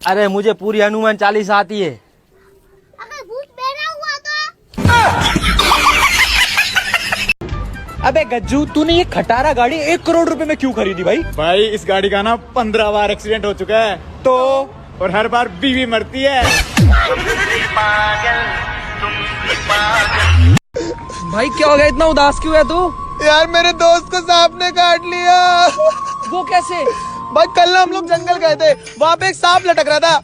अरे मुझे पूरी हनुमान चालीसा आती है। अगर भूत बहरा हुआ तो? अबे गज्जू, तूने ये खटारा गाड़ी 1 करोड़ रुपए में क्यों खरीदी भाई? भाई इस गाड़ी का ना 15 बार एक्सीडेंट हो चुका है तो और हर बार बीवी मरती है। भाई क्या हो गया, इतना उदास क्यों है तू? यार मेरे दोस्त को सांप ने काट लिया। वो कैसे? भाई कल ना हम लोग जंगल गए थे, वहाँ पे एक सांप लटक रहा था।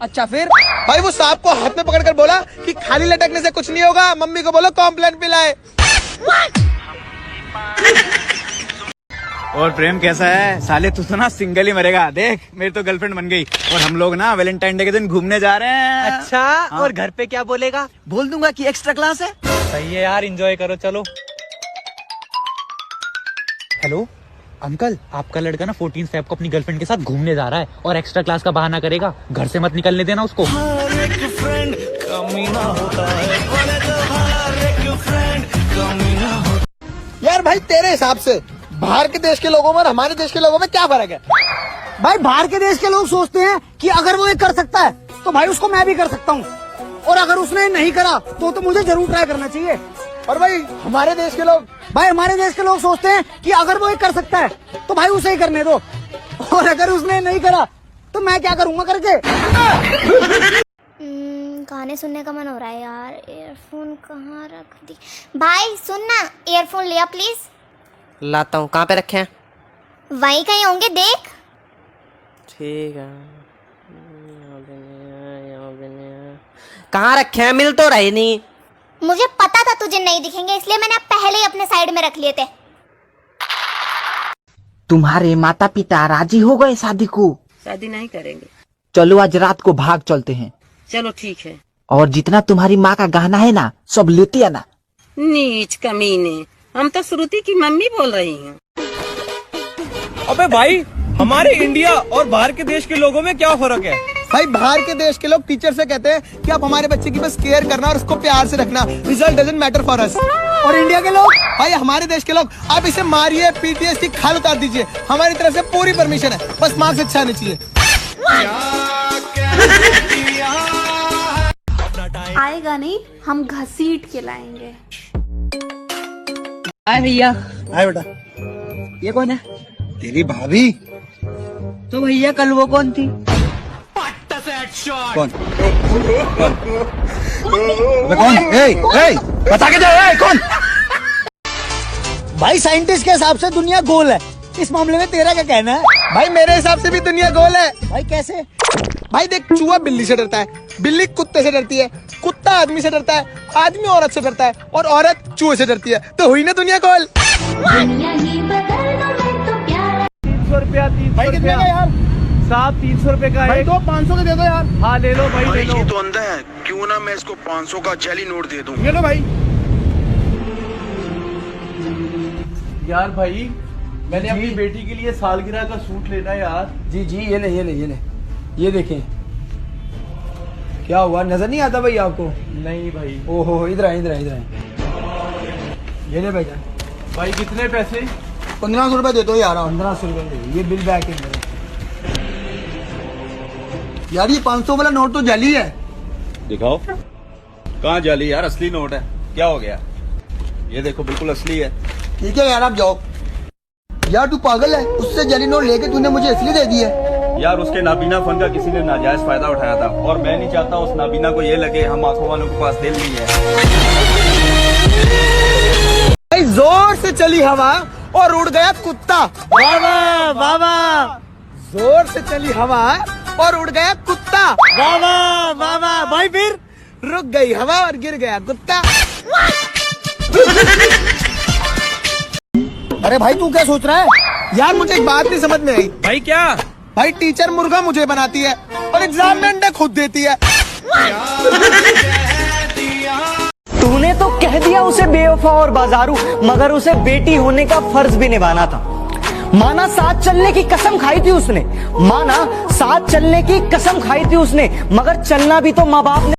अच्छा फिर? भाई वो सांप को हाथ में पकड़कर बोला कि खाली लटकने से कुछ नहीं होगा, मम्मी को बोलो कॉम्प्लेन पिलाए। और प्रेम कैसा है? साले तू तो ना सिंगल ही मरेगा। देख मेरी तो गर्लफ्रेंड बन गई और हम लोग ना वैलेंटाइन डे के दिन घूमने जा रहे हैं। अच्छा हाँ। और घर पे क्या बोलेगा? बोल दूंगा कि एक्स्ट्रा क्लास है। सही है यार, एंजॉय करो। चलो। हेलो अंकल, आपका लड़का ना 14 फेब को अपनी गर्लफ्रेंड के साथ घूमने जा रहा है और एक्स्ट्रा क्लास का बहाना करेगा। घर से मत निकलने देना उसको। यार भाई तेरे हिसाब से बाहर के देश के लोगों में और हमारे देश के लोगों में क्या फर्क है? भाई बाहर के देश के लोग सोचते हैं कि अगर वो ये कर सकता है तो भाई उसको मैं भी कर सकता हूँ, और अगर उसने नहीं करा तो मुझे जरूर ट्राई करना चाहिए। और भाई हमारे देश के लोग सोचते हैं कि अगर वो ये कर सकता है तो भाई उसे ही करने दो, और अगर उसने नहीं करा तो मैं क्या करूँगा करके। गाने सुनने का मन हो रहा है यार। ईयरफोन कहाँ रख दी? भाई सुन ना, ईयरफोन लिया प्लीज। लाता हूँ। कहाँ पे रखे हैं? वहीं कहीं होंगे, देख। ठीक है। कहाँ रखे हैं? मिल तो रहे नहीं। मुझे पता था तुझे नहीं दिखेंगे, इसलिए मैंने पहले ही अपने साइड में रख लिए थे। तुम्हारे माता पिता राजी हो गए शादी को? शादी नहीं करेंगे। चलो आज रात को भाग चलते हैं। चलो ठीक है। और जितना तुम्हारी माँ का गहना है ना सब लेते आना। नीच कमीने, हम तो श्रुति की मम्मी बोल रही हैं। अबे भाई, हमारे इंडिया और बाहर के देश के लोगों में क्या फर्क है? भाई बाहर के देश के लोग टीचर से कहते हैं कि आप हमारे बच्चे की बस केयर करना और उसको प्यार से रखना, result doesn't matter for us. और इंडिया के लोग, भाई हमारे देश के लोग, आप इसे मारिए पीटिए, इसकी खाल उतार दीजिए, हमारी तरफ से पूरी परमिशन है, बस मार्क्स अच्छा आने चाहिए। आएगा नहीं, हम घसीट के लाएंगे। आए भैया। आए बेटा। ये कौन है? तेरी भाभी। तो भैया कल वो कौन थी? कौन? कौन? बता के जाओ कौन? भाई साइंटिस्ट के हिसाब से दुनिया गोल है, इस मामले में तेरा क्या कहना है? भाई मेरे हिसाब से भी दुनिया गोल है। भाई कैसे? भाई देख, चूहा बिल्ली से डरता है, बिल्ली कुत्ते से डरती है, कुत्ता आदमी से डरता है, आदमी औरत से डरता है और औरत चूहे से डरती है, तो हुई ना दुनिया गोल। 300 रुपया। भाई कितने का यार? साहब 300 रुपए का भाई है। दो 500 के दे दो यार। हाँ ले लो भाई, ले लो। ये तो अंधा है, क्यों ना मैं इसको 500 का जेली नोट दे दूं। ये लो भाई। यार भाई, मैंने अपनी बेटी के लिए सालगिरह का सूट लेना है यार। जी जी, ये ले ये देखें। क्या हुआ, नजर नहीं आता भाई आपको? नहीं भाई। ओहो, इधर आए। ये ले भाई जान। भाई कितने पैसे? 1500 रुपए दे दो यार। 1500 रुपए दे दो, ये बिल बैक है मेरा। यार ये 500 वाला नोट तो जाली है। दिखाओ। कहाँ जाली यार, असली नोट है। क्या हो गया? ये देखो बिल्कुल असली है। ठीक है यार, आप जाओ। यार तू पागल है, उससे जाली नोट लेके तूने मुझे इसलिए दे दी है। यार उसके नाबीना फन का किसी ने नाजायज फायदा उठाया था और मैं नहीं चाहता उस नाबीना को ये लगे हम आंखों वालों के पास दिल नहीं है। भाई जोर से चली हवा और उड़ गया कुत्ता। वाह वाह वाह। जोर से चली हवा और उड़ गया कुत्ता। वाह वाह वाह वाह। भाई फिर? रुक गई हवा और गिर गया कुत्ता। अरे भाई तू क्या सोच रहा है? यार मुझे एक बात नहीं समझ में आई। भाई क्या? भाई टीचर मुर्गा मुझे बनाती है और एग्जाम में अंडा खुद देती है। तूने तो कह दिया उसे बेवफा और बाजारू, मगर उसे बेटी होने का फर्ज भी निभाना था। माना साथ चलने की कसम खाई थी उसने, मगर चलना भी तो माँ बाप ने।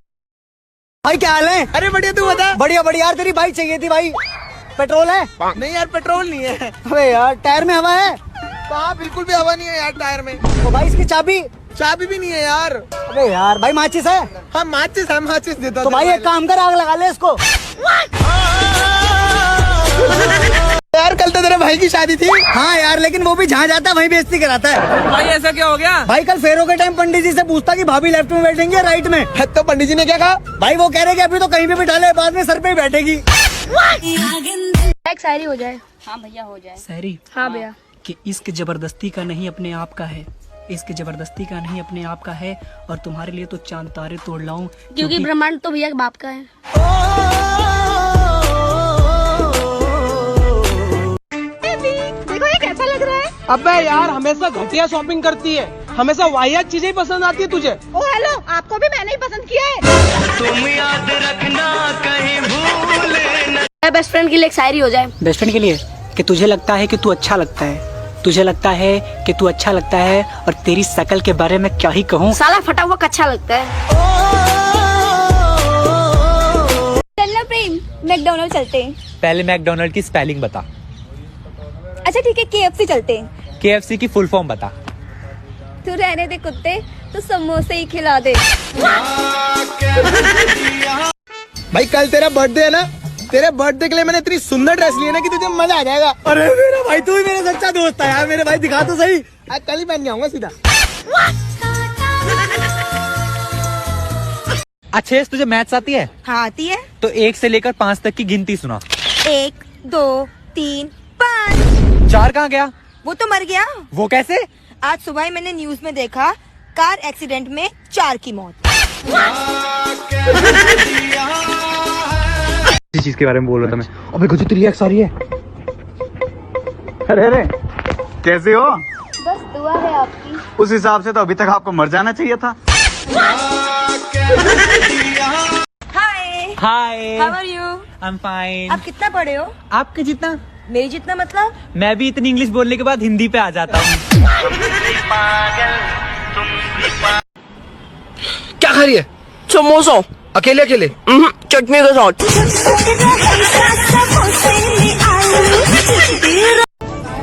भाई क्या हाल है? अरे बढ़िया, तू बता। बढ़िया बढ़िया यार, तेरी बाइक चाहिए थी भाई। पेट्रोल है? नहीं यार, पेट्रोल नहीं है। अबे यार, टायर में हवा है? कहाँ, बिल्कुल भी हवा नहीं है यार टायर में। तो भाई इसकी चाबी भी नहीं है यार। अबे यार भाई माचिस है? हाँ माचिस देता। तो भाई एक काम कर, आग लगा ले इसको। यार कल तो तेरे भाई की शादी थी। हाँ यार, लेकिन वो भी जहाँ जाता है वहीं बेइज्जती कराता है। भाई ऐसा क्या हो गया? भाई कल फेरों के टाइम पंडित जी से पूछता कि भाभी लेफ्ट में बैठेंगे या राइट में। तो पंडित जी ने क्या कहा? भाई वो कह रहे कि अभी तो कहीं पे बिठा ले, बाद में सर पे ही बैठेगी। एक शायरी हो जाए। हाँ भैया हो जाए। सैरी हाँ भैया। कि इश्क जबरदस्ती का नहीं अपने आप का है, इश्क जबरदस्ती का नहीं अपने आप का है, और तुम्हारे लिए तो चांद तारे तोड़ लाऊं क्योंकि ब्रह्मांड तो भैया के बाप का है। देखो ये कैसा लग रहा है? अबे यार हमेशा घटिया शॉपिंग करती है, हमेशा वाहियात चीजें ही पसंद आती है तुझे। ओ हेलो, आपको भी मैंने ही पसंद किया है। तुम याद रखना कहीं भूले। बेस्ट फ्रेंड के लिए एक शायरी हो जाए। बेस्ट फ्रेंड के लिए कि तुझे लगता है कि तू अच्छा लगता है, तुझे लगता है कि तू अच्छा लगता है, और तेरी शकल के बारे में क्या ही कहूँ। साला फटा हुआ कच्चा लगता है। चलना प्रेम, मैकडॉनल्ड चलते हैं। पहले मैकडोनल्ड की स्पेलिंग बता। अच्छा ठीक है, KFC चलते हैं। KFC की फुल फॉर्म बता। तू रहने दे कुत्ते, तो समोसे ही खिला दे। भाई कल तेरा बर्थडे है ना, तेरे बर्थडे के लिए मैंने इतनी सुंदर ड्रेस ली है ना कि तुझे मजा आ जाएगा। अरे मेरा भाई, तू ही मेरा सच्चा दोस्त है यार। मेरे भाई दिखा तो सही। आज कल ही पहन के आऊंगा सीधा। अच्छे तुझे मैथ्स आती है? हाँ आती है। तो 1 से लेकर 5 तक की गिनती सुना। 1 2 3 5। 4 कहाँ गया? वो तो मर गया। वो कैसे? आज सुबह ही मैंने न्यूज में देखा, कार एक्सीडेंट में 4 की मौत। इसी चीज के बारे में बोल रहा था मैं। अबे गुजू तेरी रिएक्ट आ रही है। अरे कैसे हो? बस दुआ है आपकी। उस हिसाब से तो अभी तक आपको मर जाना चाहिए था। Hi, hi, how are you? I am fine. आप कितना पढ़े हो? आपके जितना? मेरी जितना मतलब? मैं भी इतनी इंग्लिश बोलने के बाद हिंदी पे आ जाता हूँ। क्या खा रही है? समोसा। अकेले अकेले? चटनी के साथ।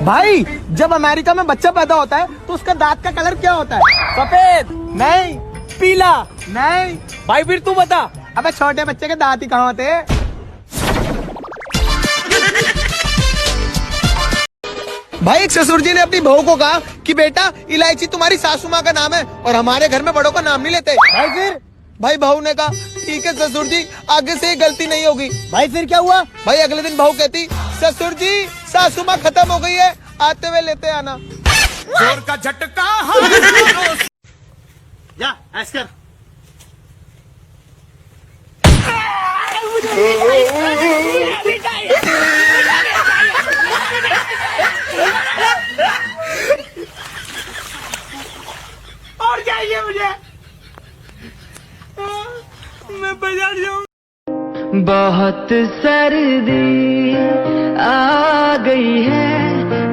भाई जब अमेरिका में बच्चा पैदा होता है तो उसका दांत का कलर क्या होता है? सफेद? नहीं। पीला? नहीं। भाई फिर तू बता। अबे छोटे बच्चे के दांत ही कहाँ होते हैं? भाई एक ससुर जी ने अपनी बहू को कहा कि बेटा इलायची तुम्हारी सासू माँ का नाम है और हमारे घर में बड़ों का नाम नहीं लेते। भाई फिर? भाई बहू ने कहा ठीक है ससुर जी, आगे से ये गलती नहीं होगी। भाई फिर क्या हुआ? भाई अगले दिन बहू कहती ससुर जी सासू माँ खत्म हो गई है, आते हुए लेते आना। जोर का झटका। जा ऐसे कर। और चाहिए मुझे, मैं बाजार जाऊँ। बहुत सर्दी आ गई है,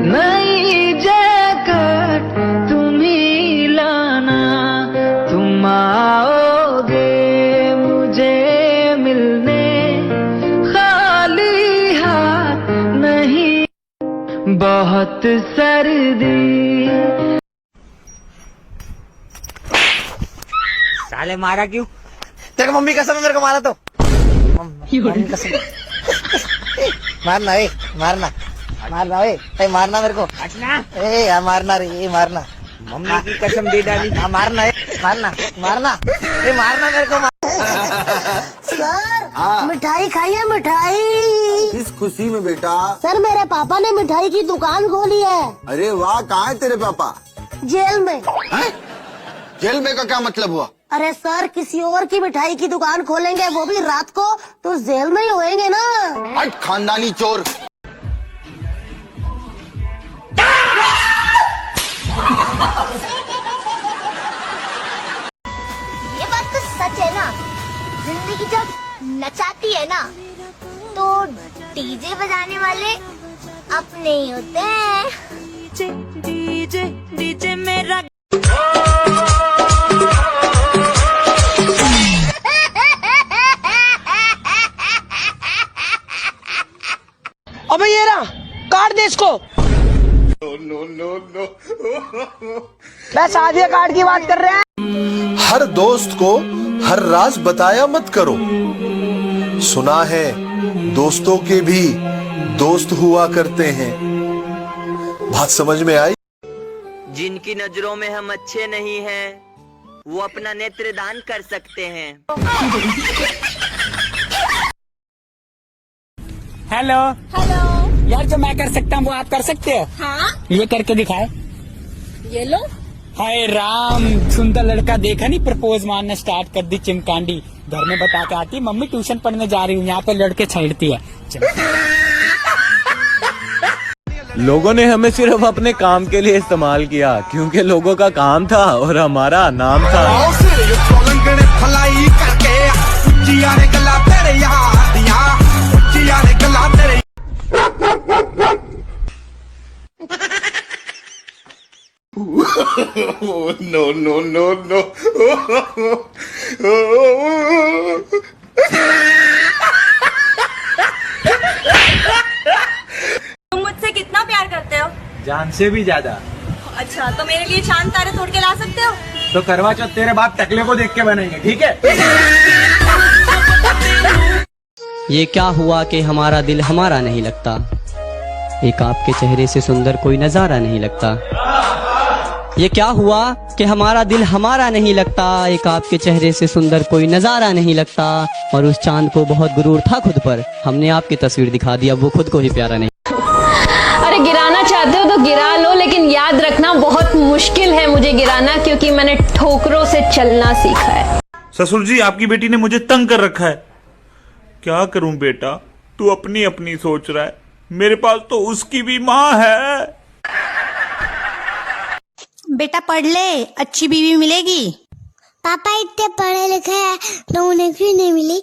नई जैकेट तुम ही लाना, तुम आओगे मुझे मिलने, खाली हाथ नहीं, बहुत सर्दी। साले मारा क्यों? तेरे मम्मी कसम है मेरे को मारा तो। मम्मी कसम। मारना ए, मारना मारना ए, मारना मेरे को। ए यार मारना रे, ये मारना। मम्मी की कसम दे डाली। हाँ मारना ए, मारना मारना ए, मारना मेरे को। सर मिठाई खाइए, मिठाई। इस खुशी में बेटा। सर मेरे पापा ने मिठाई की दुकान खोली है। अरे वाह, कहाँ है तेरे पापा? जेल में। हैं? जेल में का क्या मतलब हुआ? अरे सर किसी और की मिठाई की दुकान खोलेंगे, वो भी रात को, तो जेल में ही होएंगे ना। हट खानदानी चोर। ये बात तो सच है ना, जिंदगी जब नचाती है ना तो डीजे बजाने वाले अपने ही होते हैं। डीजे डीजे मेरा। अबे ये रहा, काट दे इसको। No no no. मैं शादी कार्ड की बात कर रहे हैं। हर दोस्त को हर राज बताया मत करो। सुना है दोस्तों के भी दोस्त हुआ करते हैं। बात समझ में आई? जिनकी नजरों में हम अच्छे नहीं हैं, वो अपना नेत्रदान कर सकते हैं। Hello hello. यार, जो मैं कर सकता हूँ वो आप कर सकते हो? हाँ, ये करके दिखाए। ये लो। हाय राम, सुंदर लड़का देखा नहीं, प्रपोज मारना स्टार्ट कर दी चिमकांडी। घर में बता के आती मम्मी ट्यूशन पढ़ने जा रही हूँ, यहाँ पे लड़के छेड़ती है। लोगों ने हमें सिर्फ अपने काम के लिए इस्तेमाल किया, क्योंकि लोगों का काम था और हमारा नाम था। No no no no. तुम मुझसे कितना प्यार करते हो? जान से भी ज्यादा। अच्छा, तो मेरे लिए चांद तारे तोड़ के ला सकते हो? तो करवा चौथ तेरे बाप टकले को देख के बनेंगे, ठीक है? ये क्या हुआ कि हमारा दिल हमारा नहीं लगता, एक आपके चेहरे से सुंदर कोई नजारा नहीं लगता। ये क्या हुआ कि हमारा दिल हमारा नहीं लगता, एक आपके चेहरे से सुंदर कोई नजारा नहीं लगता। और उस चांद को बहुत गुरूर था खुद पर, हमने आपकी तस्वीर दिखा दी, अब वो खुद को ही प्यारा नहीं। अरे गिराना चाहते हो तो गिरा लो, लेकिन याद रखना बहुत मुश्किल है मुझे गिराना, क्योंकि मैंने ठोकरों से चलना सीखा है। ससुर जी, आपकी बेटी ने मुझे तंग कर रखा है। क्या करूं बेटा, तू अपनी अपनी सोच रहा है, मेरे पास तो उसकी भी माँ है। बेटा पढ़ ले, अच्छी बीवी मिलेगी। पापा इतने पढ़े लिखे हैं तो उन्हें क्यों नहीं मिली?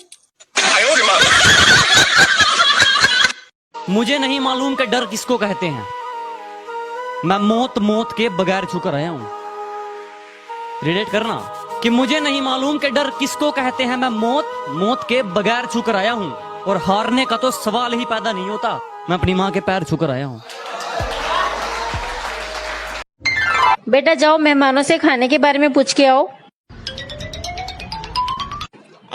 मुझे नहीं मालूम कि डर किसको कहते हैं, मैं मौत के बगैर छूकर आया हूँ। रिलेट करना कि मुझे नहीं मालूम कि डर किसको कहते हैं, मैं मौत के बगैर छूकर आया हूँ। और हारने का तो सवाल ही पैदा नहीं होता, मैं अपनी माँ के पैर छूकर आया हूँ। बेटा जाओ मेहमानों से खाने के बारे में पूछ के आओ।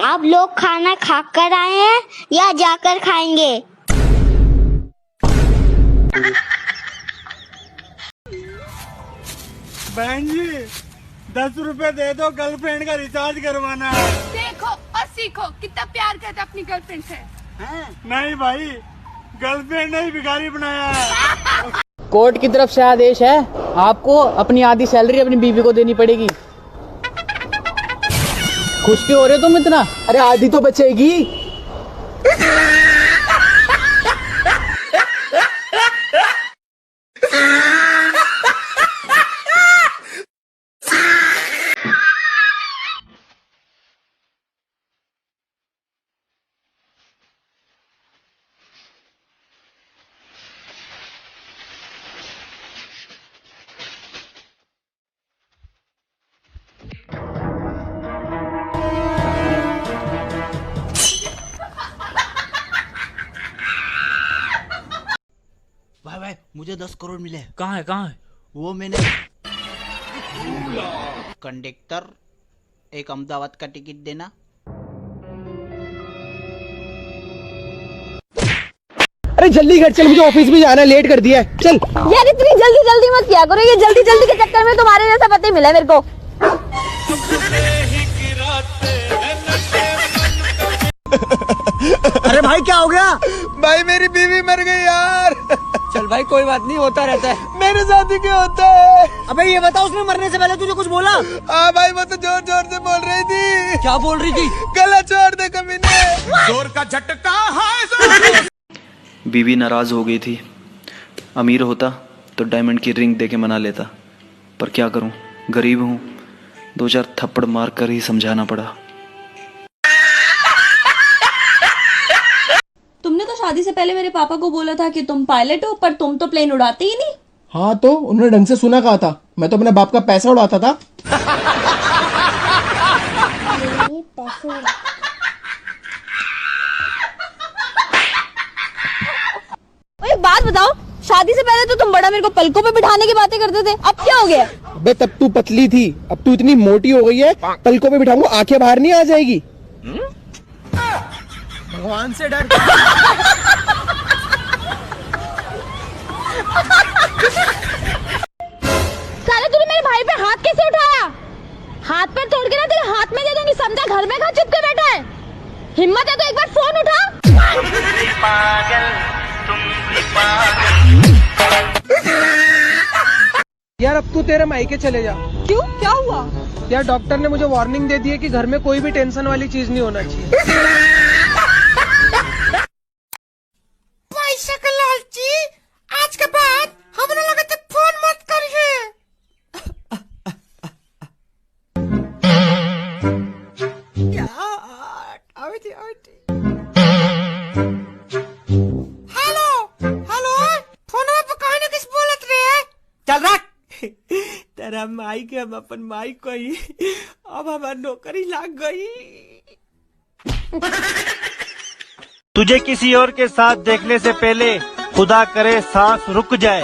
आप लोग खाना खाकर आए हैं या जाकर खाएंगे? बहन जी 10 रुपए दे दो, गर्लफ्रेंड का रिचार्ज करवाना है। देखो और सीखो कितना प्यार करते अपनी गर्लफ्रेंड से। नहीं भाई, गर्लफ्रेंड ने ही भिखारी बनाया है। कोर्ट की तरफ से आदेश है, आपको अपनी आधी सैलरी अपनी बीवी को देनी पड़ेगी। खुश क्यों हो रहे हो तुम इतना? अरे आधी तो बचेगी। भाई मुझे 10 करोड़ मिले। कहाँ है? वो मैंने कंडक्टर, एक अहमदाबाद का टिकट देना। अरे जल्दी कर, चल मुझे ऑफिस भी जाना है, लेट कर दिया है, चल। यार इतनी जल्दी जल्दी मत किया करो, ये जल्दी जल्दी के चक्कर में तुम्हारे जैसा पति मिला मेरे को। अरे भाई क्या हो गया? भाई मेरी बीवी मर गई यार। चल भाई कोई बात नहीं, होता रहता है। मेरे साथ ही क्यों होता है? अबे ये बता, उसने मरने से पहले तुझे कुछ बोला? हाँ भाई, वो तो जोर जोर से बोल रही थी। क्या बोल रही थी? गला छोड़ दे कमीने। जोर का झटका है। बीवी नाराज हो गई थी, अमीर होता तो डायमंड की रिंग देके मना लेता, पर क्या करूं, गरीब हूं, 2-4 थप्पड़ मार कर ही समझाना पड़ा। तुमने तो शादी से पहले मेरे पापा को बोला था कि तुम पायलट हो, पर तुम तो प्लेन उड़ाते ही नहीं। हाँ तो उन्होंने ढंग से सुना कहा था, मैं तो अपने बाप का पैसा उड़ाता था। एक बात बताओ, शादी से पहले तो तुम बड़ा मेरे को पलकों पे बिठाने की बातें करते थे, अब क्या हो गया? अबे तब तू पतली थी, अब तू इतनी मोटी हो गई है, पलकों पे बिठाऊंगा आंखें बाहर नहीं आ जाएगी। भगवान से डर। साले तूने मेरे भाई पे हाथ कैसे उठाया? हाथ पैर तोड़ के ना तेरे हाथ में दे दूंगी, समझा? घर में कहाँ चुप के बैठा है? हिम्मत है तो एक बार फोन उठा। यार अब तू तेरे मायके चले जा। क्यों, क्या हुआ? यार डॉक्टर ने मुझे वार्निंग दे दी है कि घर में कोई भी टेंशन वाली चीज नहीं होना चाहिए। पैसा का लालची, आज के बाद हम लोग तो फोन मत करिए। हेलो हेलो, फोन पे कहने किस बोलत रहे? चल रख तेरा माई के हम अपन माई कोई, अब हमारी नौकरी लग गई। तुझे किसी और के साथ देखने से पहले खुदा करे सांस रुक जाए।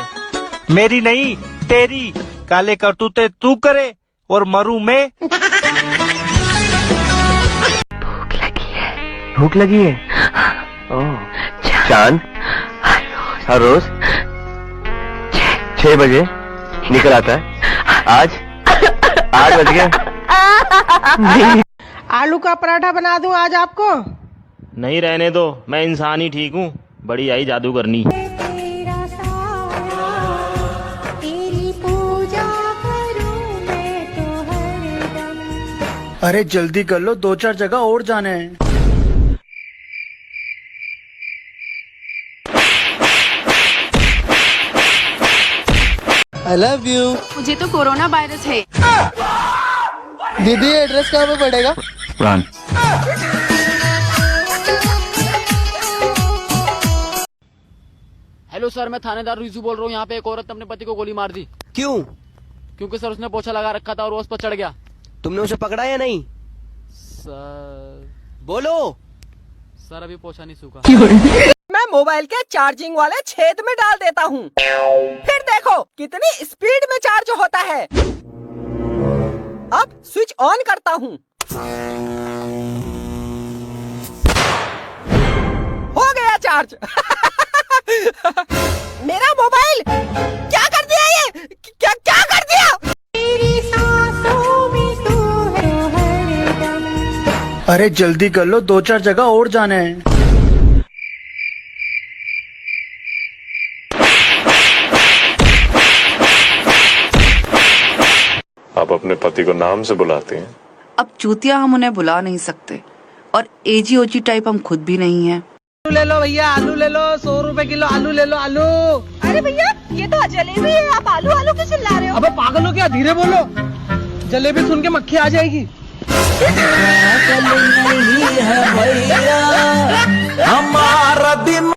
मेरी नहीं तेरी काले करतूते तू करे और मरूं मैं। भूख लगी है? ओह, चांद हर रोज 6 बजे निकल आता है। आज 8 बज गए। आलू का पराठा बना दूं आज आपको? नहीं रहने दो, मैं इंसान ही ठीक हूँ, बड़ी आई जादू करनी। अरे जल्दी कर लो, 2-4 जगह और जाने हैं। I love you। मुझे तो कोरोना वायरस है। दीदी एड्रेस कहाँ पे पड़ेगा? पुरान। हेलो सर, मैं थानेदार रिजू बोल रहा हूँ। यहाँ पे एक औरत ने अपने पति को गोली मार दी। क्यों? क्योंकि सर उसने पोछा लगा रखा था और वो उस पर चढ़ गया। तुमने उसे पकड़ा या नहीं? सर बोलो। सर अभी पोछा नहीं सूखा। मैं मोबाइल के चार्जिंग वाले छेद में डाल देता हूँ, फिर देखो कितनी स्पीड में चार्ज होता है। अब स्विच ऑन करता हूँ, हो गया चार्ज। मेरा मोबाइल क्या कर दिया ये? क्या क्या कर दिया? अरे जल्दी कर लो, 2-4 जगह और जाने हैं। आप अपने पति को नाम से बुलाते हैं? अब चूतिया हम उन्हें बुला नहीं सकते, और एजी ओजी टाइप हम खुद भी नहीं है। आलू ले लो भैया, आलू ले लो, 100 रुपए किलो आलू ले लो। आलू। अरे भैया ये तो जलेबी है, आप आलू आलू क्यों चिल्ला रहे हो? अबे पागल हो क्या, धीरे बोलो, जलेबी सुन के मक्खी आ जाएगी। हमारा दिन